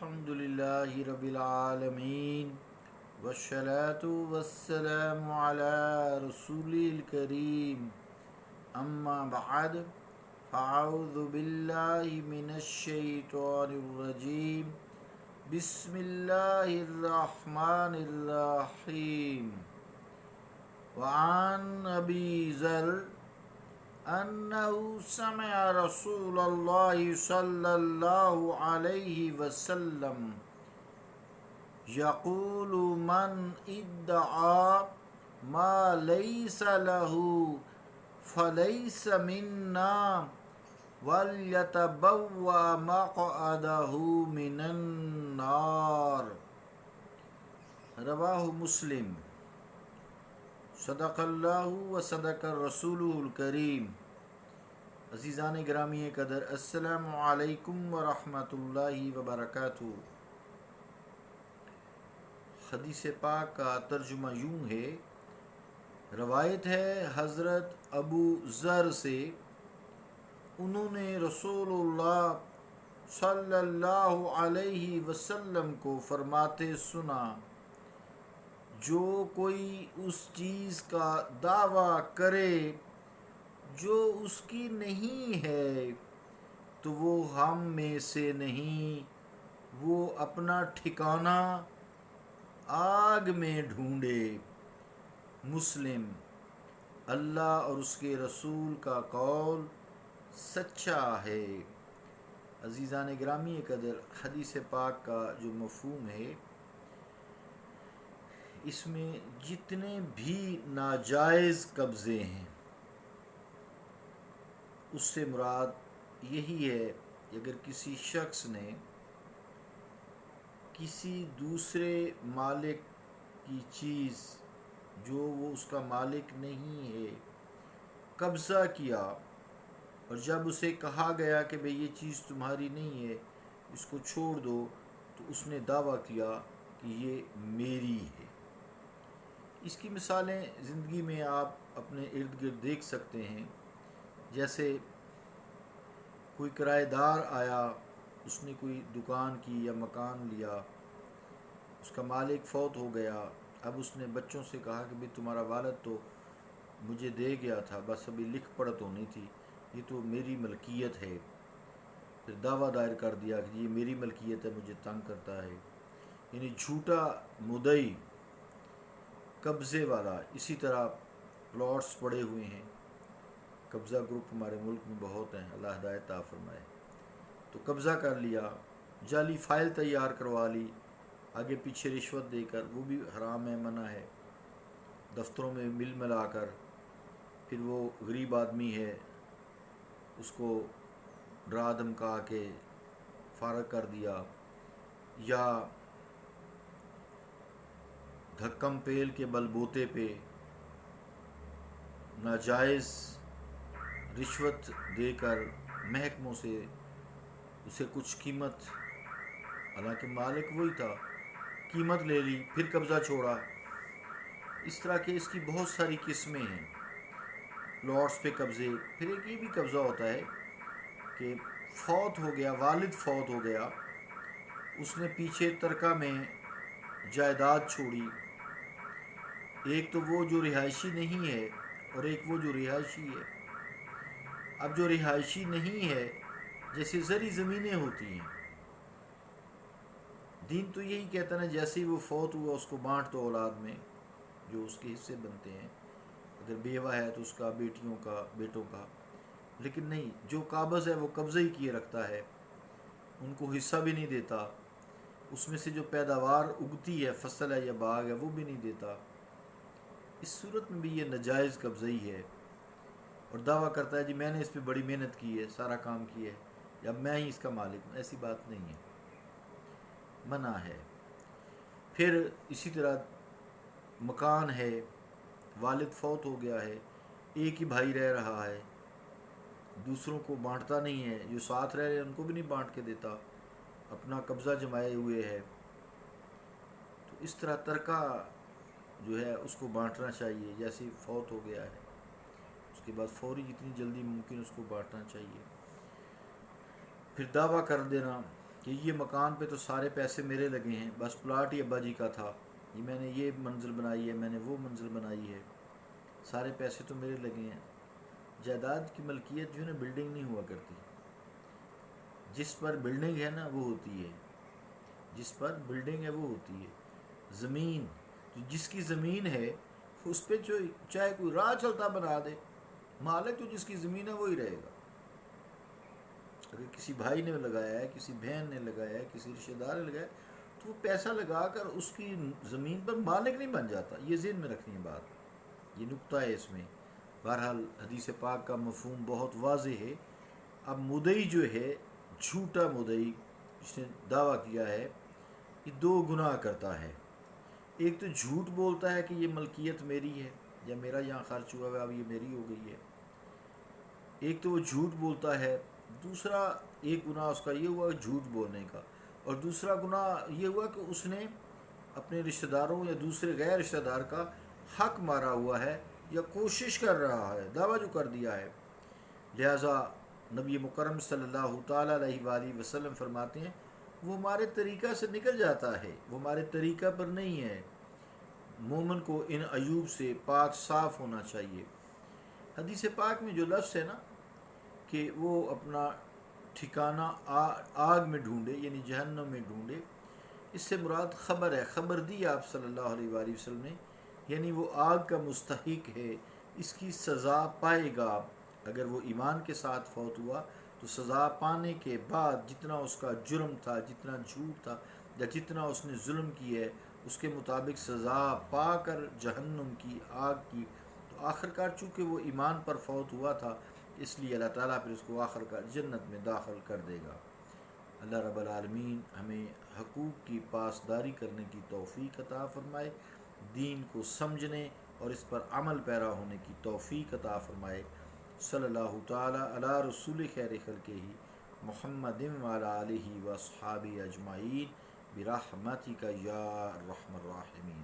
الحمدللہ رب العالمین والصلاة والسلام علی رسول الکریم اما بعد فاعوذ باللہ من الشیطان الرجیم بسم اللہ الرحمن الرحیم وعن ابی ذر انه سمع رسول اللہ صلی اللہ علیہ وسلم یقول من ادعا ما لیس له فلیس منا ولیتبوأ مقعدہ من النار۔ رواہ مسلم۔ صدق اللہ و صدق الرسول الکریم۔ عزیزان گرامی قدر، السلام علیکم ورحمۃ اللہ وبرکاتہ۔ حدیث پاک کا ترجمہ یوں ہے، روایت ہے حضرت ابو ذر سے، انہوں نے رسول اللہ صلی اللہ علیہ وسلم کو فرماتے سنا، جو کوئی اس چیز کا دعویٰ کرے جو اس کی نہیں ہے تو وہ ہم میں سے نہیں، وہ اپنا ٹھکانہ آگ میں ڈھونڈے۔ مسلم۔ اللہ اور اس کے رسول کا قول سچا ہے۔ عزیزان گرامی قدر، حدیث پاک کا جو مفہوم ہے، اس میں جتنے بھی ناجائز قبضے ہیں اس سے مراد یہی ہے کہ اگر کسی شخص نے کسی دوسرے مالک کی چیز جو وہ اس کا مالک نہیں ہے قبضہ کیا، اور جب اسے کہا گیا کہ بھئی یہ چیز تمہاری نہیں ہے، اس کو چھوڑ دو، تو اس نے دعویٰ کیا کہ یہ میری ہے۔ اس کی مثالیں زندگی میں آپ اپنے ارد گرد دیکھ سکتے ہیں۔ جیسے کوئی کرایہ دار آیا، اس نے کوئی دکان کی یا مکان لیا، اس کا مالک فوت ہو گیا، اب اس نے بچوں سے کہا کہ بھئی تمہارا والد تو مجھے دے گیا تھا، بس ابھی لکھ پڑھت ہونی تھی، یہ تو میری ملکیت ہے۔ پھر دعویٰ دائر کر دیا کہ یہ میری ملکیت ہے، مجھے تنگ کرتا ہے۔ یعنی جھوٹا مدعی، قبضے والا۔ اسی طرح پلاٹس پڑے ہوئے ہیں، قبضہ گروپ ہمارے ملک میں بہت ہیں، اللہ ہدایت عطا فرمائے۔ تو قبضہ کر لیا، جعلی فائل تیار کروا لی، آگے پیچھے رشوت دے کر، وہ بھی حرام ہے، منع ہے۔ دفتروں میں مل ملا کر، پھر وہ غریب آدمی ہے، اس کو ڈرا دھمکا کے فارغ کر دیا، یا دھکم پیل کے بل بوتے پہ ناجائز رشوت دے کر محکموں سے اسے کچھ قیمت، حالانکہ مالک وہی تھا، قیمت لے لی، پھر قبضہ چھوڑا۔ اس طرح کے اس کی بہت ساری قسمیں ہیں۔ پلاٹس پہ قبضے۔ پھر ایک یہ بھی قبضہ ہوتا ہے کہ فوت ہو گیا، والد فوت ہو گیا، اس نے پیچھے ترکہ میں جائیداد چھوڑی، ایک تو وہ جو رہائشی نہیں ہے اور ایک وہ جو رہائشی ہے۔ اب جو رہائشی نہیں ہے، جیسے زرعی زمینیں ہوتی ہیں، دین تو یہی کہتا ہے جیسے ہی وہ فوت ہوا اس کو بانٹ دو اولاد میں جو اس کے حصے بنتے ہیں، اگر بیوہ ہے تو اس کا، بیٹیوں کا، بیٹوں کا۔ لیکن نہیں، جو قابض ہے وہ قبضہ ہی کیے رکھتا ہے، ان کو حصہ بھی نہیں دیتا، اس میں سے جو پیداوار اگتی ہے، فصل ہے یا باغ ہے، وہ بھی نہیں دیتا۔ اس صورت میں بھی یہ ناجائز قبضہ ہی ہے، اور دعویٰ کرتا ہے جی میں نے اس پہ بڑی محنت کی ہے، سارا کام کیا ہے، یا میں ہی اس کا مالک ہوں۔ ایسی بات نہیں ہے، منع ہے۔ پھر اسی طرح مکان ہے، والد فوت ہو گیا ہے، ایک ہی بھائی رہ رہا ہے، دوسروں کو بانٹتا نہیں ہے، جو ساتھ رہ رہے ہیں ان کو بھی نہیں بانٹ کے دیتا، اپنا قبضہ جمائے ہوئے ہے، تو اس طرح ترکہ جو ہے اس کو بانٹنا چاہیے۔ جیسے فوت ہو گیا ہے اس کے بعد فوری جتنی جلدی ممکن اس کو بانٹنا چاہیے۔ پھر دعویٰ کر دینا کہ یہ مکان پہ تو سارے پیسے میرے لگے ہیں، بس پلاٹ ہی ابا جی کا تھا، یہ میں نے یہ منزل بنائی ہے، میں نے وہ منزل بنائی ہے، سارے پیسے تو میرے لگے ہیں۔ جائیداد کی ملکیت جو ہے نا بلڈنگ نہیں ہوا کرتی، جس پر بلڈنگ ہے نا وہ ہوتی ہے، جس پر بلڈنگ ہے وہ ہوتی ہے۔ زمین، جس کی زمین ہے اس پہ جو چاہے کوئی راہ چلتا بنا دے، مالک تو جس کی زمین ہے وہی رہے گا۔ اگر کسی بھائی نے لگایا ہے، کسی بہن نے لگایا ہے، کسی رشتہ دار نے لگایا ہے، تو وہ پیسہ لگا کر اس کی زمین پر مالک نہیں بن جاتا، یہ ذہن میں رکھنی ہے بات، یہ نقطہ ہے اس میں۔ بہرحال حدیث پاک کا مفہوم بہت واضح ہے۔ اب مدعی جو ہے، جھوٹا مدعی جس نے دعویٰ کیا ہے، یہ دو گناہ کرتا ہے۔ ایک تو جھوٹ بولتا ہے کہ یہ ملکیت میری ہے یا میرا یہاں خرچ ہوا ہے، اب یہ میری ہو گئی ہے، ایک تو وہ جھوٹ بولتا ہے۔ دوسرا ایک گناہ اس کا یہ ہوا جھوٹ بولنے کا، اور دوسرا گناہ یہ ہوا کہ اس نے اپنے رشتہ داروں یا دوسرے غیر رشتہ دار کا حق مارا ہوا ہے یا کوشش کر رہا ہے، دعویٰ جو کر دیا ہے۔ لہٰذا نبی مکرم صلی اللہ تعالیٰ علیہ وآلہ وسلم فرماتے ہیں وہ ہمارے طریقہ سے نکل جاتا ہے، وہ ہمارے طریقہ پر نہیں ہے۔ مومن کو ان عیوب سے پاک صاف ہونا چاہیے۔ حدیث پاک میں جو لفظ ہے نا کہ وہ اپنا ٹھکانہ آگ میں ڈھونڈے، یعنی جہنم میں ڈھونڈے، اس سے مراد خبر ہے، خبر دی آپ صلی اللہ علیہ وآلہ وسلم نے، یعنی وہ آگ کا مستحق ہے، اس کی سزا پائے گا۔ اگر وہ ایمان کے ساتھ فوت ہوا تو سزا پانے کے بعد جتنا اس کا جرم تھا، جتنا جھوٹ تھا یا جتنا اس نے ظلم کی ہے، اس کے مطابق سزا پا کر جہنم کی آگ کی، تو آخرکار چونکہ وہ ایمان پر فوت ہوا تھا، اس لیے اللہ تعالیٰ پھر اس کو آخرکار جنت میں داخل کر دے گا۔ اللہ رب العالمین ہمیں حقوق کی پاسداری کرنے کی توفیق عطا فرمائے، دین کو سمجھنے اور اس پر عمل پیرا ہونے کی توفیق عطا فرمائے۔ صلی اللہ تعالیٰ علی رسول خیر خلقہ محمد وعلی آلہ واصحابہ اجمعین برحمتک یا ارحم الراحمین۔